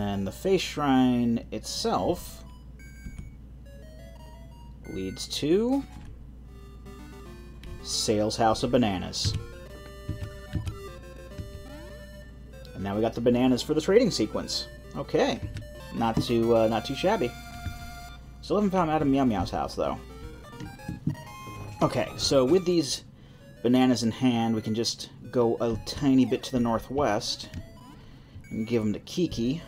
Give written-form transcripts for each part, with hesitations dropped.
then the face shrine itself leads to Sales House of Bananas. And now we got the bananas for the trading sequence. Okay, not too shabby. Still haven't found Madame Meow Meow's house though. Okay, so with these bananas in hand, we can just go a tiny bit to the northwest and give them to Kiki.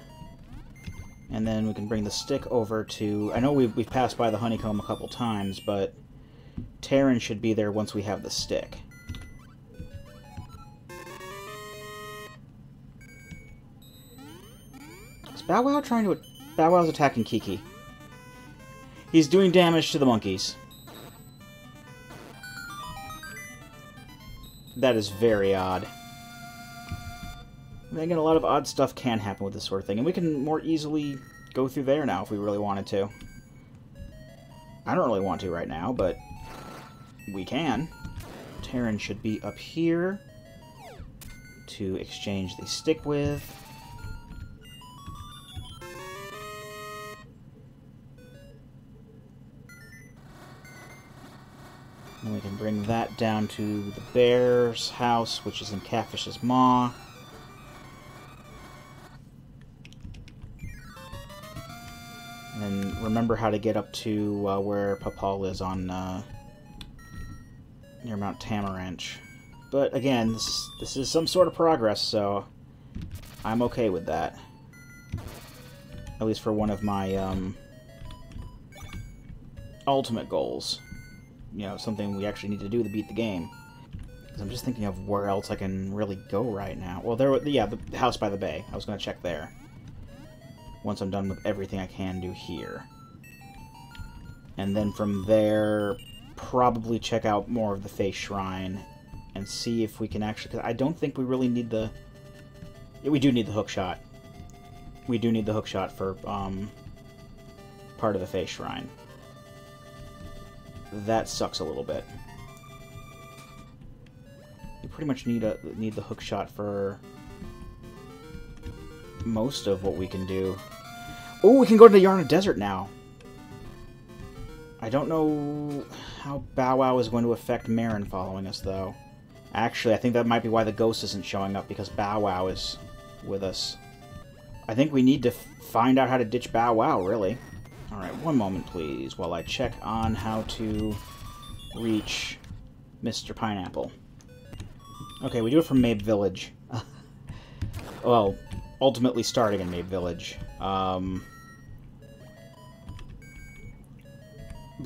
And then we can bring the stick over to... I know we've passed by the honeycomb a couple times, but Terran should be there once we have the stick. Is Bow Wow trying to... Bow Wow's attacking Kiki. He's doing damage to the monkeys. That is very odd. And again, a lot of odd stuff can happen with this sort of thing, and we can more easily go through there now if we really wanted to. I don't really want to right now, but we can. Terran should be up here to exchange the stick with. And we can bring that down to the bear's house, which is in Catfish's Maw. And then remember how to get up to where Papal is on near Mount Tamaranch. But again, this is some sort of progress, so I'm okay with that. At least for one of my ultimate goals. You know, something we actually need to do to beat the game. Because I'm just thinking of where else I can really go right now. Well, yeah, the house by the bay. I was going to check there. Once I'm done with everything I can do here. And then from there, probably check out more of the face shrine and see if we can actually... Cause I don't think we really need the... Yeah, we do need the hook shot. We do need the hook shot for part of the face shrine. That sucks a little bit. You pretty much need the hook shot for most of what we can do. Oh, we can go to the Yarna Desert now. I don't know how Bow Wow is going to affect Marin following us, though. Actually, I think that might be why the ghost isn't showing up, because Bow Wow is with us. I think we need to find out how to ditch Bow Wow, really. Alright, one moment, please, while I check on how to reach Mr. Pineapple. Okay, we do it from Mabe Village. Well, ultimately starting in Mabe Village.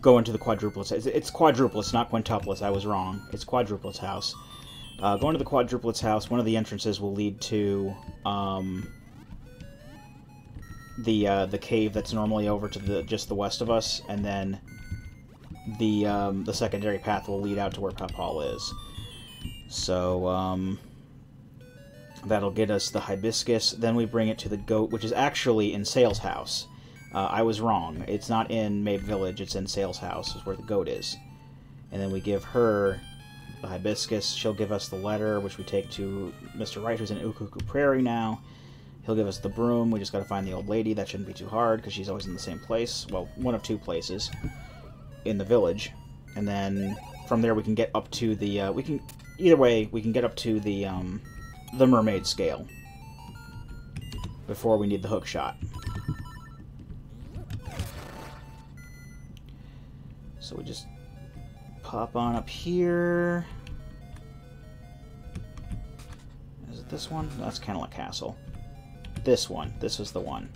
Go into the quadruplets. It's quadruplets, not quintuplets. I was wrong. It's quadruplets house. Going to the quadruplets house, one of the entrances will lead to the cave that's normally over to just the west of us, and then the secondary path will lead out to where Papal is. So that'll get us the hibiscus. Then we bring it to the goat, which is actually in Sales House. I was wrong. It's not in Mabe Village. It's in Sales House, is where the goat is. And then we give her the hibiscus. She'll give us the letter, which we take to Mr. Wright, who's in Ukuku Prairie now. He'll give us the broom. We just got to find the old lady. That shouldn't be too hard, because she's always in the same place. Well, one of two places in the village. And then from there we can get up to the... Either way, we can get up to the mermaid scale before we need the hook shot. So we just pop on up here. Is it this one? That's Canela Castle. This one. This is the one.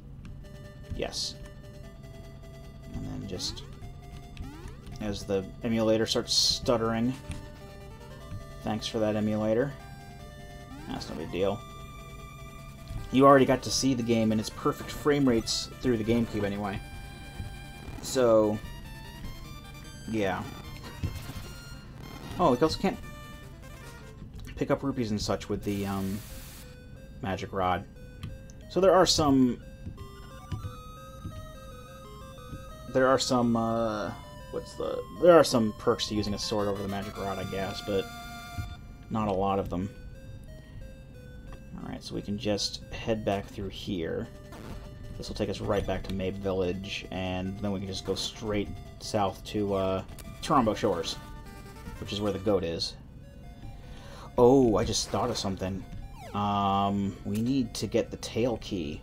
Yes. And then just... as the emulator starts stuttering. Thanks for that, emulator. That's no big deal. You already got to see the game in its perfect frame rates through the GameCube anyway. So... yeah. Oh, we also can't pick up rupees and such with the magic rod. So there are some... there are some perks to using a sword over the magic rod, I guess, but not a lot of them. Alright, so we can just head back through here. This will take us right back to Mabe Village, and then we can just go straight south to Trombo Shores, which is where the goat is. Oh, I just thought of something. We need to get the Tail Key.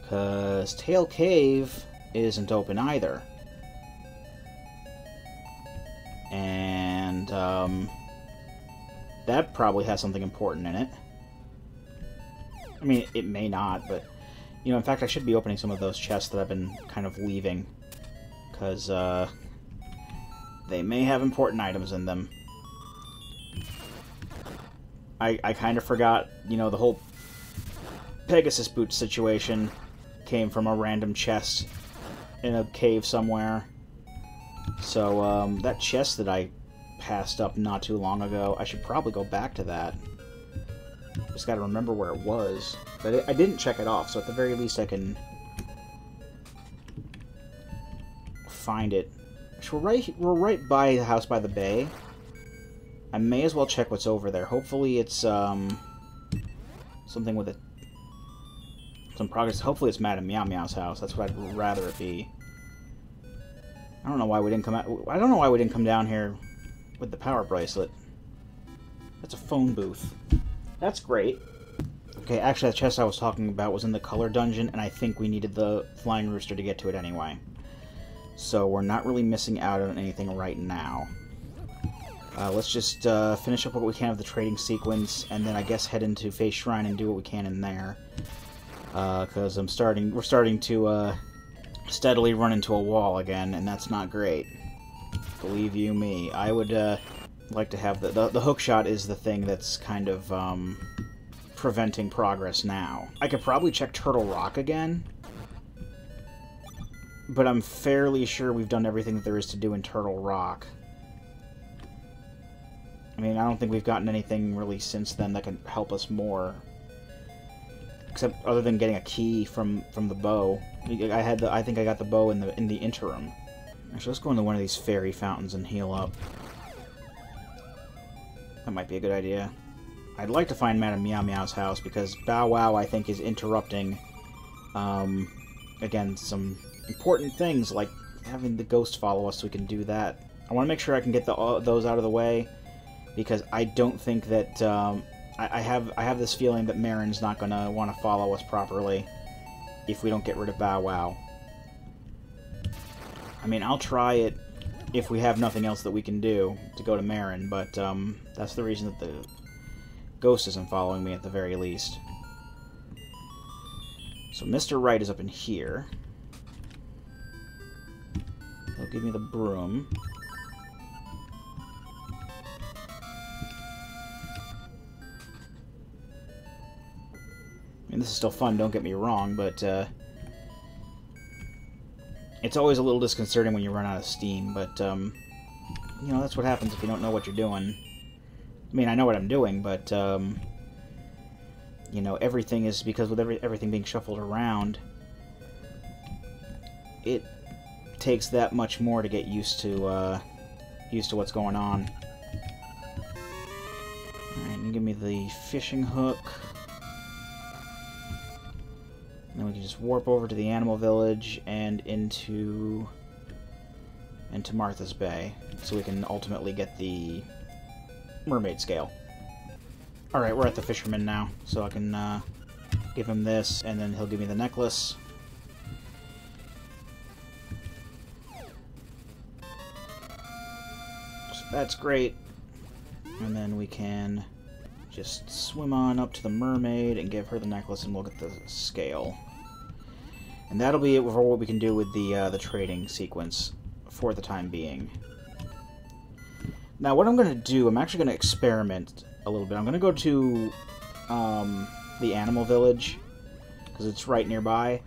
Because Tail Cave isn't open either. And, that probably has something important in it. I mean, it may not, but, you know, in fact, I should be opening some of those chests that I've been kind of leaving. Because, they may have important items in them. I kind of forgot, you know, the whole Pegasus boot situation came from a random chest in a cave somewhere. So, that chest that I passed up not too long ago, I should probably go back to that. Just gotta remember where it was. But I didn't check it off, so at the very least I can find it. So we're right by the house by the bay. I may as well check what's over there. Hopefully it's, something with it. Some progress. Hopefully it's Madame Meow Meow's house. That's what I'd rather it be. I don't know why we didn't come out. I don't know why we didn't come down here with the power bracelet. That's a phone booth. That's great. Okay, actually that chest I was talking about was in the color dungeon, and I think we needed the flying rooster to get to it anyway. So we're not really missing out on anything right now. Let's just finish up what we can of the trading sequence, and then I guess head into Face Shrine and do what we can in there. Because we're starting to steadily run into a wall again, and that's not great. Believe you me. I would like to have the hook shot is the thing that's kind of preventing progress now. I could probably check Turtle Rock again, but I'm fairly sure we've done everything that there is to do in Turtle Rock. I mean, I don't think we've gotten anything really since then that can help us more. Except other than getting a key from the bow. I think I got the bow in the interim. Actually, let's go into one of these fairy fountains and heal up. That might be a good idea. I'd like to find Madame Meow Meow's house because Bow Wow, I think, is interrupting, again, some important things like having the ghost follow us so we can do that. I want to make sure I can get those out of the way because I don't think that I have this feeling that Marin's not going to want to follow us properly if we don't get rid of Bow Wow. I mean, I'll try it if we have nothing else that we can do to go to Marin, but that's the reason that the ghost isn't following me at the very least. So Mr. Right is up in here. He'll give me the broom. I mean, this is still fun, don't get me wrong, but it's always a little disconcerting when you run out of steam, but, you know, that's what happens if you don't know what you're doing. I mean, I know what I'm doing, but, you know, everything is, because with everything being shuffled around, it takes that much more to get used to what's going on. Alright, you give me the fishing hook. And then we can just warp over to the animal village and into Martha's Bay, so we can ultimately get the mermaid scale. Alright, we're at the fisherman now, so I can give him this, and then he'll give me the necklace. So that's great. And then we can just swim on up to the mermaid and give her the necklace, and we'll get the scale. And that'll be it for what we can do with the trading sequence for the time being. Now, what I'm going to do, I'm actually going to experiment a little bit. I'm going to go to the animal village, because it's right nearby.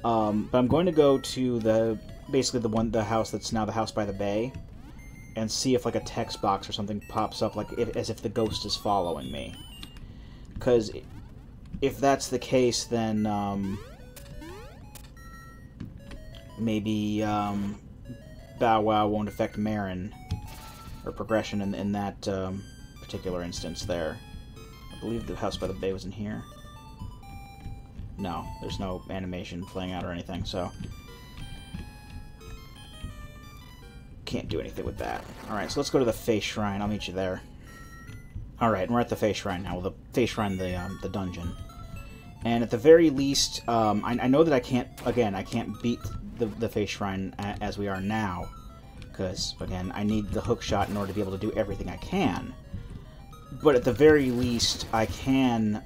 But I'm going to go to basically the house that's now the house by the bay, and see if like a text box or something pops up, like as if the ghost is following me. Because if that's the case, then maybe Bow Wow won't affect Marin or progression in that particular instance there. I believe the house by the bay was in here. no, there's no animation playing out or anything, so can't do anything with that. Alright, so let's go to the Face Shrine. I'll meet you there. Alright, and we're at the Face Shrine now. Well, the Face Shrine, the dungeon. And at the very least, I know that I can't beat the Face Shrine as we are now. Because, again, I need the hook shot in order to be able to do everything I can. But at the very least, I can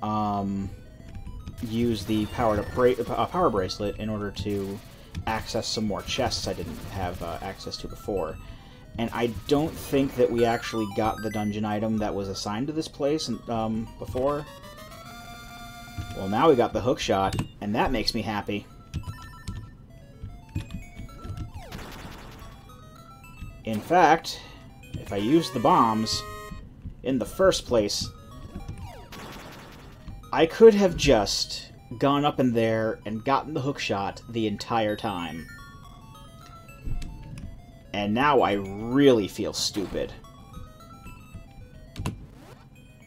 use the power bracelet in order to access some more chests I didn't have access to before. And I don't think that we actually got the dungeon item that was assigned to this place before. Well, now we got the hook shot, and that makes me happy. In fact, if I used the bombs in the first place, I could have just gone up in there and gotten the hook shot the entire time. And now I really feel stupid.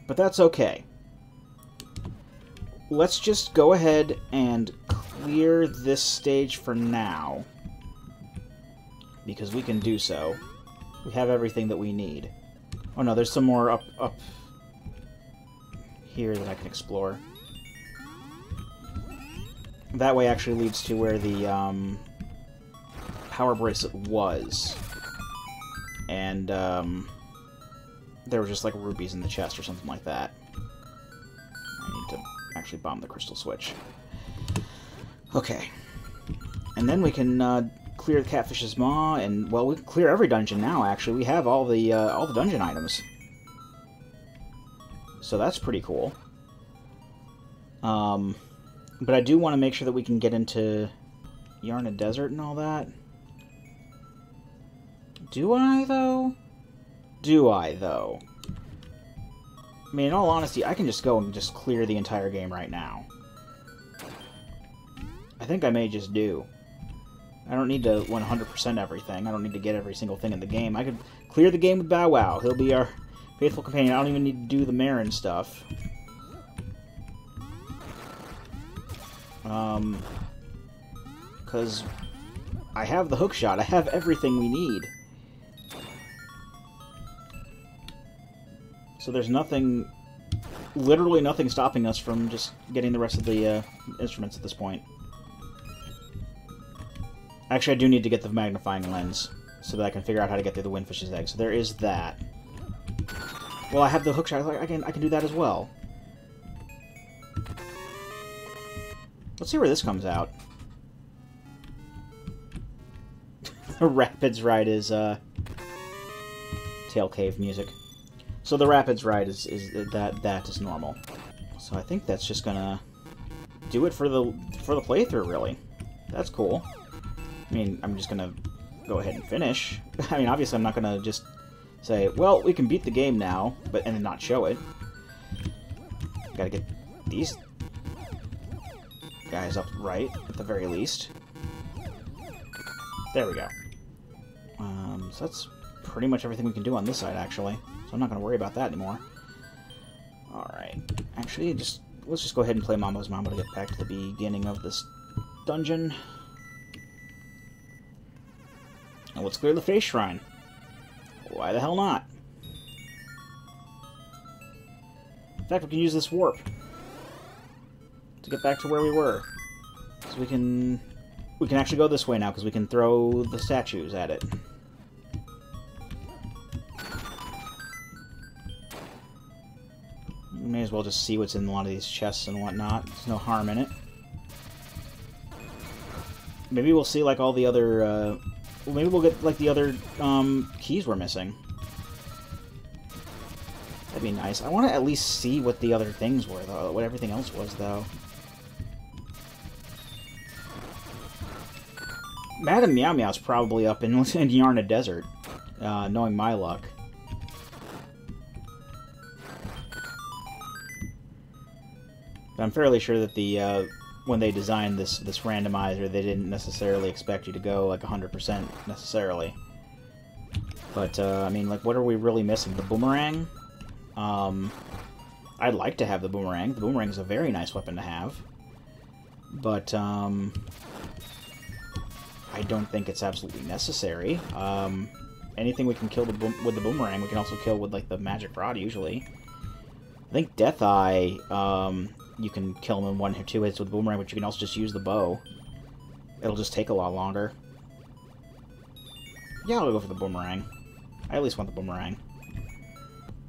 But that's okay. Let's just go ahead and clear this stage for now, because we can do so. We have everything that we need. Oh no, there's some more up here that I can explore. That way actually leads to where the power bracelet was. And there were just like rubies in the chest or something like that. I need to actually bomb the crystal switch. Okay. And then we can clear the Catfish's Maw, and, well, we can clear every dungeon now, actually. We have all the dungeon items. So that's pretty cool. But I do want to make sure that we can get into Yarna Desert and all that. Do I, though? Do I, though? I mean, in all honesty, I can just go and just clear the entire game right now. I think I may just do. I don't need to 100% everything. I don't need to get every single thing in the game. I could clear the game with Bow Wow. He'll be our faithful companion. I don't even need to do the Marin stuff. Because I have the hook shot. I have everything we need. So there's nothing, literally nothing stopping us from just getting the rest of the instruments at this point. Actually, I do need to get the magnifying lens so that I can figure out how to get through the Windfish's egg. So there is that. Well, I have the hook shot. I can do that as well. Let's see where this comes out. The Rapids ride is Tail Cave music. So the Rapids ride is normal. So I think that's just gonna do it for the playthrough, really. That's cool. I mean, I'm just gonna go ahead and finish. I mean, obviously I'm not gonna just say, well, we can beat the game now, and then not show it. Gotta get these guys up right, at the very least. There we go. So that's pretty much everything we can do on this side, actually. So I'm not going to worry about that anymore. Alright. Actually, let's just go ahead and play Mambo's Mambo to get back to the beginning of this dungeon. And let's clear the Face Shrine. Why the hell not? In fact, we can use this warp to get back to where we were. So we can actually go this way now, because we can throw the statues at it. We may as well just see what's in a lot of these chests and whatnot. There's no harm in it. Maybe we'll see like all the other, maybe we'll get like the other keys we're missing. That'd be nice. I want to at least see what the other things were, though. What everything else was, though. Madame Meow Meow's probably up in Yarna Desert, knowing my luck. But I'm fairly sure that when they designed this randomizer, they didn't necessarily expect you to go like 100% necessarily. But I mean, like, what are we really missing? The boomerang? I'd like to have the boomerang. The boomerang is a very nice weapon to have. But, I don't think it's absolutely necessary. Anything we can kill with the boomerang, we can also kill with, like, the magic rod, usually. I think Death Eye, you can kill him in 1 or 2 hits with the boomerang, but you can also just use the bow. It'll just take a lot longer. Yeah, I'll go for the boomerang. I at least want the boomerang.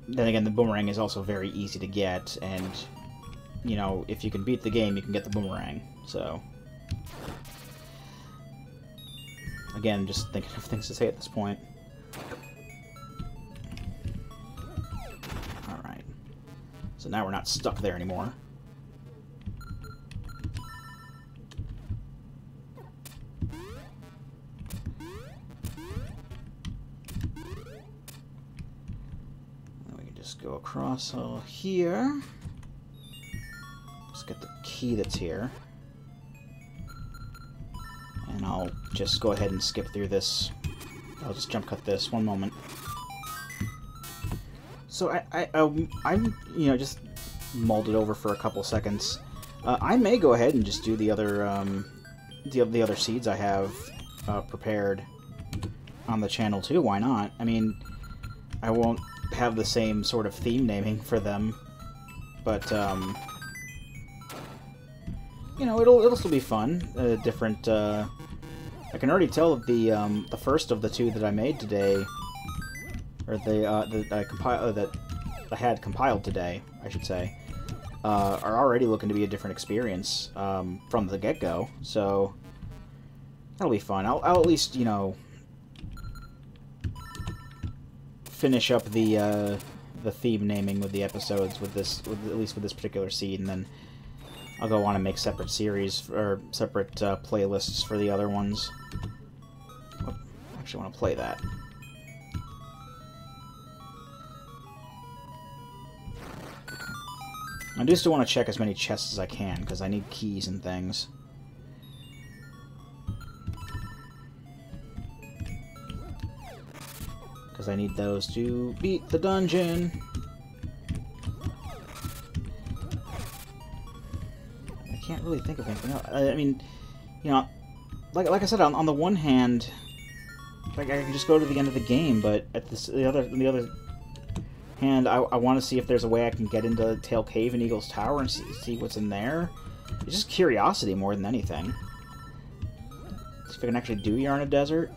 Then again, the boomerang is also very easy to get, and, you know, if you can beat the game, you can get the boomerang, so... Again, just thinking of things to say at this point. Alright. So now we're not stuck there anymore. Go across all here. Let's get the key that's here. And I'll just go ahead and skip through this. I'll just jump cut this. One moment. So I'm you know, just mulled it over for a couple seconds. I may go ahead and just do the other seeds I have prepared on the channel too. Why not? I mean, I won't have the same sort of theme naming for them, but you know, it'll still be fun. Different. I can already tell that the first of the 2 that I made today, or that I had compiled today, I should say, are already looking to be a different experience from the get-go. So that'll be fun. I'll at least, you know, finish up the theme naming with the episodes with at least with this particular seed, and then I'll go on and make separate series or separate playlists for the other ones. Oh, I actually want to play that. I do still want to check as many chests as I can because I need keys and things. Because I need those to beat the dungeon. I can't really think of anything else. I mean, you know, like I said, on the one hand, like I can just go to the end of the game, but on the other hand, I want to see if there's a way I can get into Tail Cave and Eagle's Tower and see what's in there. It's just curiosity more than anything. See if I can actually do Yarna Desert.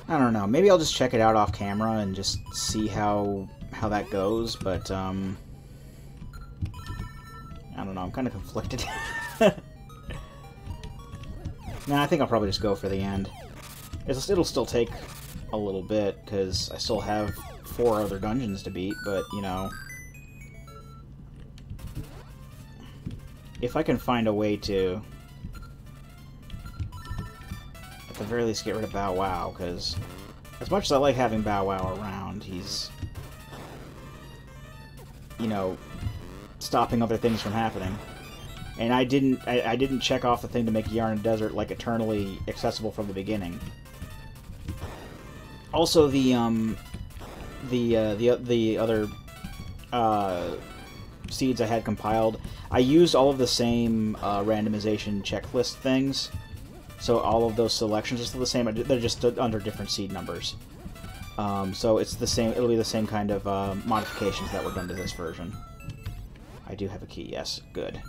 I don't know. Maybe I'll just check it out off camera and just see how that goes, but, I don't know. I'm kind of conflicted. Nah, I think I'll probably just go for the end. It'll still take a little bit, because I still have 4 other dungeons to beat, but, you know... If I can find a way to... at the very least get rid of Bow Wow, because as much as I like having Bow Wow around, he's, you know, stopping other things from happening. And I didn't check off the thing to make Yarna Desert like eternally accessible from the beginning. Also, the other seeds I had compiled, I used all of the same randomization checklist things. So all of those selections are still the same. They're just under different seed numbers. So it's the same. It'll be the same kind of modifications that were done to this version. I do have a key. Yes, good.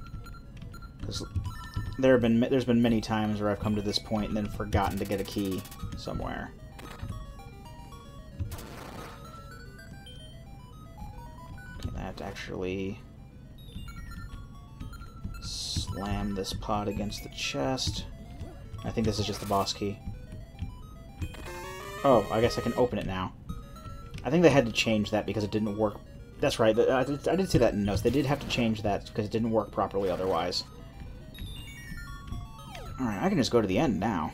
Because there's been many times where I've come to this point and then forgotten to get a key somewhere. Okay, that actually slam this pot against the chest. I think this is just the boss key. Oh, I guess I can open it now. I think they had to change that because it didn't work. That's right, I did see that in notes. They did have to change that because it didn't work properly otherwise. Alright, I can just go to the end now.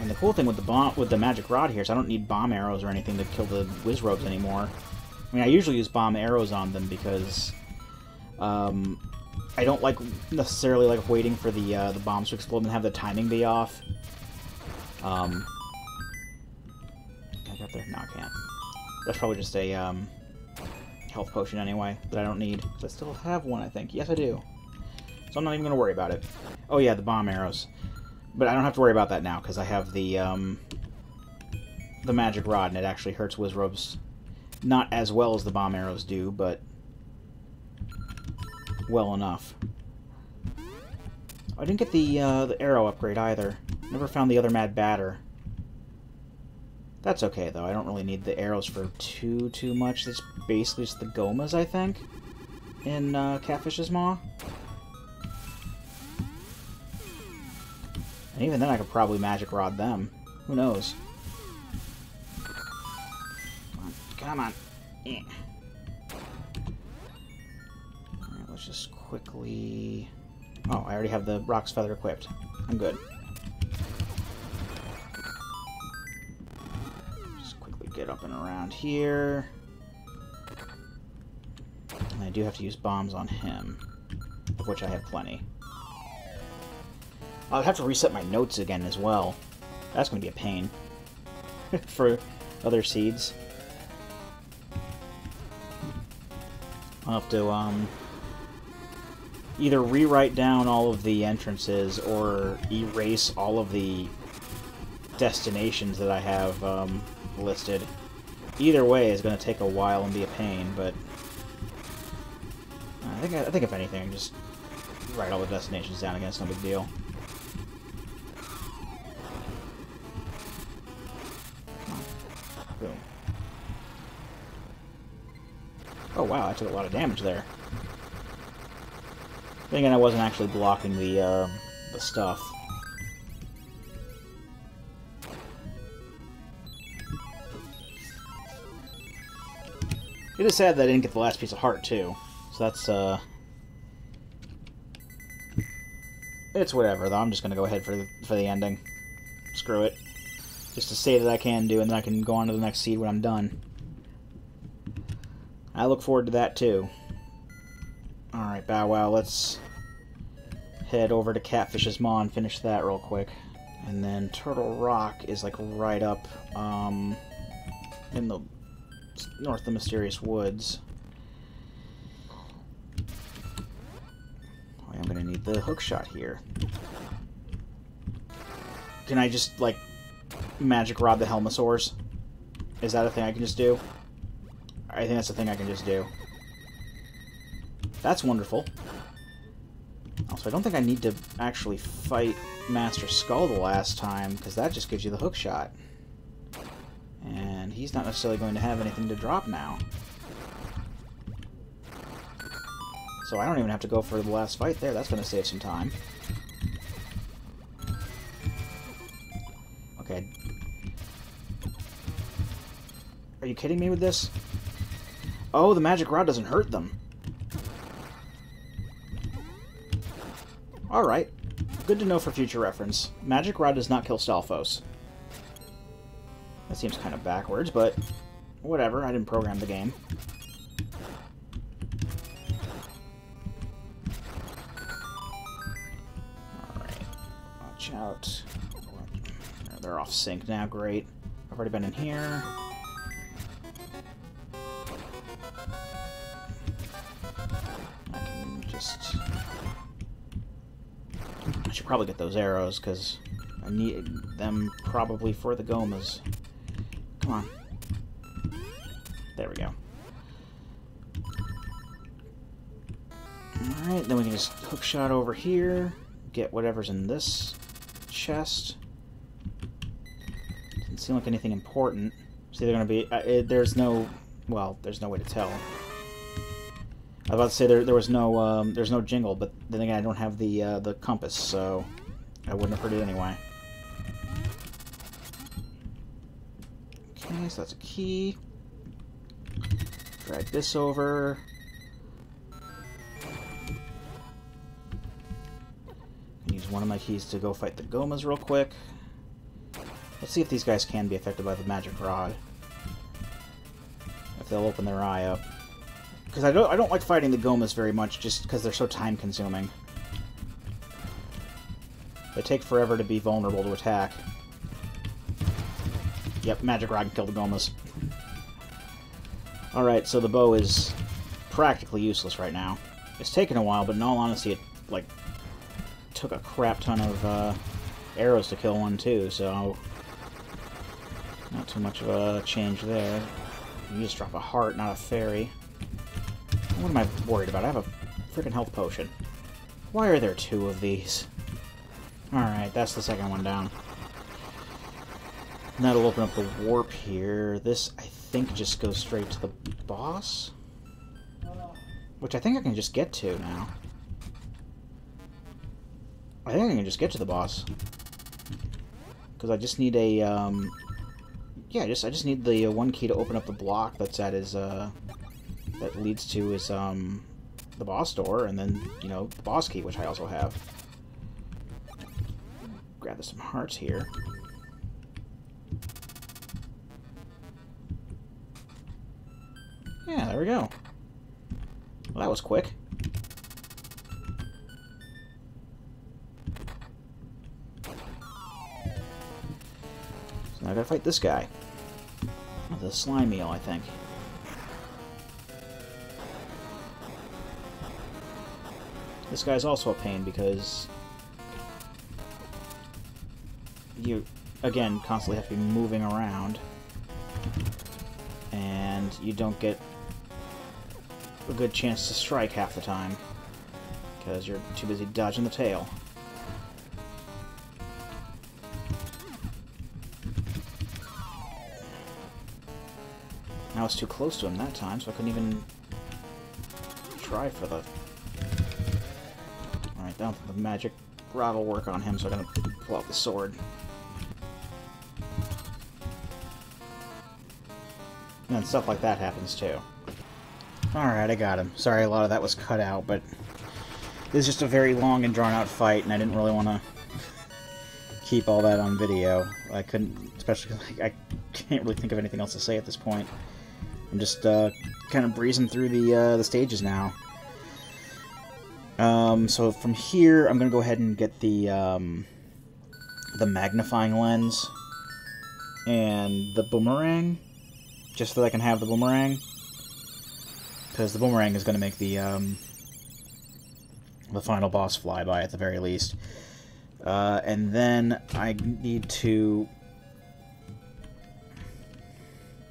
And the cool thing with the magic rod here is I don't need bomb arrows or anything to kill the Wizrobes anymore. I mean, I usually use bomb arrows on them because I don't necessarily like waiting for the bombs to explode and have the timing be off. Can I get up there? No, I can't. That's probably just a health potion anyway that I don't need. I still have one, I think. Yes, I do. So I'm not even going to worry about it. Oh yeah, the bomb arrows. But I don't have to worry about that now, because I have the magic rod, and it actually hurts Wizrobes not as well as the bomb arrows do, but well enough. I didn't get the arrow upgrade either. Never found the other Mad Batter. That's okay, though. I don't really need the arrows for too much. It's basically just the Gomas, I think, in Catfish's Maw. And even then, I could probably Magic Rod them. Who knows? Come on. Yeah. Alright, let's just quickly... Oh, I already have the Rock's Feather equipped. I'm good. Just quickly get up and around here. And I do have to use bombs on him, of which I have plenty. I'll have to reset my notes again as well. That's going to be a pain. For other seeds. I'll have to, either rewrite down all of the entrances or erase all of the destinations that I have listed. Either way is going to take a while and be a pain, but I think if anything, I can just write all the destinations down again. It's no big deal. Boom. Oh wow, I took a lot of damage there. Then again, I wasn't actually blocking the stuff. It is sad that I didn't get the last piece of heart, too. So that's, it's whatever, though. I'm just gonna go ahead for the ending. Screw it. Just to say that I can do, and then I can go on to the next seed when I'm done. I look forward to that, too. Alright, Bow Wow, let's head over to Catfish's Maw and finish that real quick. And then Turtle Rock is, like, right up, in the north of the Mysterious Woods. Oh, I'm gonna need the hook shot here. Can I just, like, Magic Rod the Helmosaurs? Is that a thing I can just do? I think that's a thing I can just do. That's wonderful. Also, I don't think I need to actually fight Master Skull the last time, because that just gives you the hook shot. And he's not necessarily going to have anything to drop now. So I don't even have to go for the last fight there. That's going to save some time. Okay. Are you kidding me with this? Oh, the Magic Rod doesn't hurt them. Alright. Good to know for future reference. Magic Rod does not kill Stalfos. That seems kind of backwards, but whatever. I didn't program the game. Alright. Watch out. They're off sync now. Great. I've already been in here. I should probably get those arrows, because I need them probably for the Gomas. Come on. There we go. Alright, then we can just hook shot over here, get whatever's in this chest. Doesn't seem like anything important. It's either going to be... there's no... Well, there's no way to tell. I was about to say there was no there's no jingle, but then again I don't have the compass, so I wouldn't have heard it anyway. Okay, so that's a key. Drag this over. Use one of my keys to go fight the Gomas real quick. Let's see if these guys can be affected by the Magic Rod. If they'll open their eye up. Because I don't like fighting the Gomas very much, just because they're so time-consuming. They take forever to be vulnerable to attack. Yep, Magic Rod can kill the Gomas. Alright, so the bow is practically useless right now. It's taken a while, but in all honesty, like, took a crap ton of arrows to kill one, too, so not too much of a change there. You just drop a heart, not a fairy. What am I worried about? I have a freaking health potion. Why are there 2 of these? Alright, that's the second one down. And that'll open up the warp here. This, I think, just goes straight to the boss? Which I think I can just get to now. I think I can just get to the boss. Because I just need a, yeah, I just need the one key to open up the block that's at his, that leads to his, the boss door, and then, you know, the boss key, which I also have. Grab some hearts here. Yeah, there we go. Well, that was quick. So now I gotta fight this guy. Oh, the slime eel, I think. This guy's also a pain because you, again, constantly have to be moving around, and you don't get a good chance to strike half the time because you're too busy dodging the tail. I was too close to him that time, so I couldn't even try for the... Alright, now the magic rod will work on him, so I'm gonna pull out the sword. And then stuff like that happens too. Alright, I got him. Sorry, a lot of that was cut out, but this is just a very long and drawn-out fight, and I didn't really want to keep all that on video. I couldn't, especially because I can't really think of anything else to say at this point. I'm just kind of breezing through the stages now. So from here, I'm going to go ahead and get the magnifying lens and the boomerang, just so that I can have the boomerang. Because the boomerang is going to make the final boss flyby at the very least. And then I need to...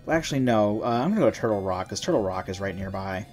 Well, actually, no. I'm going to go to Turtle Rock, because Turtle Rock is right nearby.